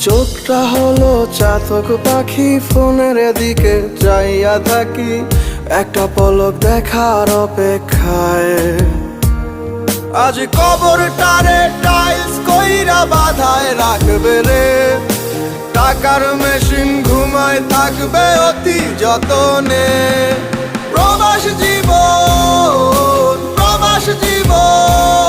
চোখটা হলো চাতক পাখি, ফোনের দিকে চাইয়া থাকি একটা পলক দেখার অপেক্ষায়। আজ কবরটারে টাইলস কইরা বাধায় রাখবে রে, টাকার মেশিন ঘুমায় থাকবে অতি যতনে। প্রবাস জীবন, প্রবাস জীবন।